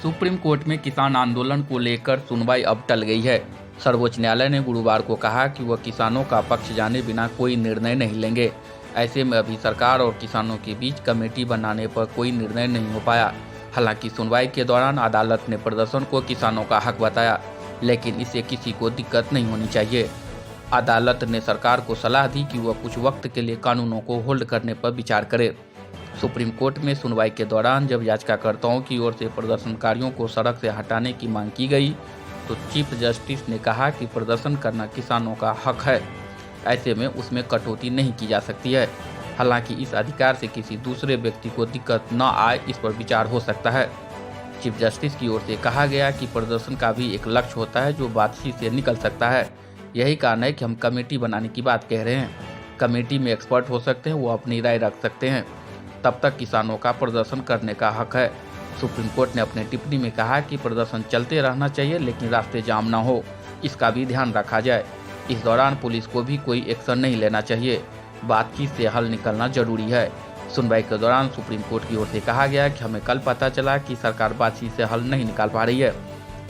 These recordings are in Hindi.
सुप्रीम कोर्ट में किसान आंदोलन को लेकर सुनवाई अब टल गई है। सर्वोच्च न्यायालय ने गुरुवार को कहा कि वह किसानों का पक्ष जाने बिना कोई निर्णय नहीं लेंगे। ऐसे में अभी सरकार और किसानों के बीच कमेटी बनाने पर कोई निर्णय नहीं हो पाया। हालांकि सुनवाई के दौरान अदालत ने प्रदर्शन को किसानों का हक बताया, लेकिन इससे किसी को दिक्कत नहीं होनी चाहिए। अदालत ने सरकार को सलाह दी कि वह कुछ वक्त के लिए कानूनों को होल्ड करने पर विचार करे। सुप्रीम कोर्ट में सुनवाई के दौरान जब याचिकाकर्ताओं की ओर से प्रदर्शनकारियों को सड़क से हटाने की मांग की गई, तो चीफ जस्टिस ने कहा कि प्रदर्शन करना किसानों का हक है। ऐसे में उसमें कटौती नहीं की जा सकती है। हालांकि इस अधिकार से किसी दूसरे व्यक्ति को दिक्कत न आए, इस पर विचार हो सकता है। चीफ जस्टिस की ओर से कहा गया कि प्रदर्शन का भी एक लक्ष्य होता है जो बातचीत से निकल सकता है। यही कारण है कि हम कमेटी बनाने की बात कह रहे हैं। कमेटी में एक्सपर्ट हो सकते हैं, वो अपनी राय रख सकते हैं। तब तक किसानों का प्रदर्शन करने का हक है। सुप्रीम कोर्ट ने अपने टिप्पणी में कहा कि प्रदर्शन चलते रहना चाहिए, लेकिन रास्ते जाम न हो, इसका भी ध्यान रखा जाए। इस दौरान पुलिस को भी कोई एक्शन नहीं लेना चाहिए। बातचीत से हल निकलना जरूरी है। सुनवाई के दौरान सुप्रीम कोर्ट की ओर से कहा गया कि हमें कल पता चला कि सरकार बातचीत से हल नहीं निकाल पा रही है,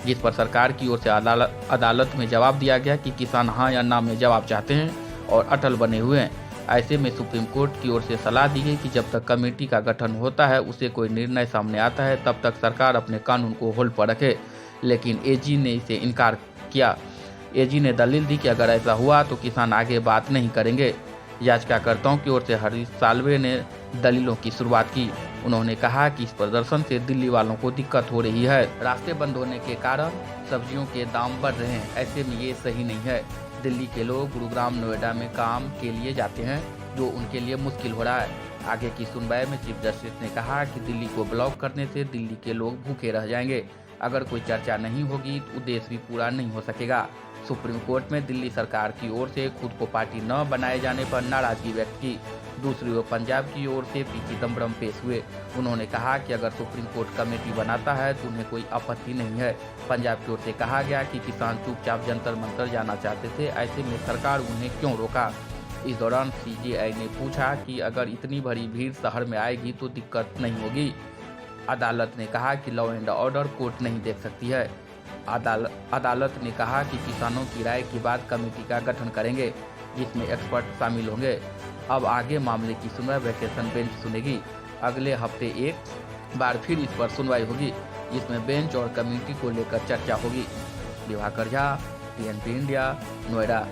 जिस पर सरकार की ओर से अदालत में जवाब दिया गया कि किसान हाँ या ना में जवाब चाहते हैं और अटल बने हुए हैं। ऐसे में सुप्रीम कोर्ट की ओर से सलाह दी गई कि जब तक कमेटी का गठन होता है, उसे कोई निर्णय सामने आता है, तब तक सरकार अपने कानून को होल्ड पर रखे। लेकिन एजी ने इसे इनकार किया। एजी ने दलील दी कि अगर ऐसा हुआ तो किसान आगे बात नहीं करेंगे। याचिकाकर्ताओं की ओर से हरीश साल्वे ने दलीलों की शुरुआत की। उन्होंने कहा कि इस प्रदर्शन से दिल्ली वालों को दिक्कत हो रही है। रास्ते बंद होने के कारण सब्जियों के दाम बढ़ रहे हैं। ऐसे में ये सही नहीं है। दिल्ली के लोग गुरुग्राम, नोएडा में काम के लिए जाते हैं, जो उनके लिए मुश्किल हो रहा है। आगे की सुनवाई में चीफ जस्टिस ने कहा कि दिल्ली को ब्लॉक करने से दिल्ली के लोग भूखे रह जाएंगे। अगर कोई चर्चा नहीं होगी तो उद्देश्य भी पूरा नहीं हो सकेगा। सुप्रीम कोर्ट में दिल्ली सरकार की ओर से खुद को पार्टी न बनाए जाने पर नाराजगी व्यक्त की। दूसरी ओर पंजाब की ओर से पी चिदम्बरम पेश हुए। उन्होंने कहा कि अगर सुप्रीम कोर्ट कमेटी बनाता है तो उन्हें कोई आपत्ति नहीं है। पंजाब की ओर से कहा गया कि किसान चुपचाप जंतर मंतर जाना चाहते थे, ऐसे में सरकार उन्हें क्यों रोका। इस दौरान सीजेआई ने पूछा कि अगर इतनी बड़ी भीड़ शहर में आएगी तो दिक्कत नहीं होगी। अदालत ने कहा कि लॉ एंड ऑर्डर कोर्ट नहीं देख सकती है। अदालत ने कहा कि किसानों की राय के बाद कमेटी का गठन करेंगे, जिसमें एक्सपर्ट शामिल होंगे। अब आगे मामले की सुनवाई वेकेशन बेंच सुनेगी। अगले हफ्ते एक बार फिर इस पर सुनवाई होगी, जिसमें बेंच और कमेटी को लेकर चर्चा होगी। Diwakar Jha, TNP India, Noida.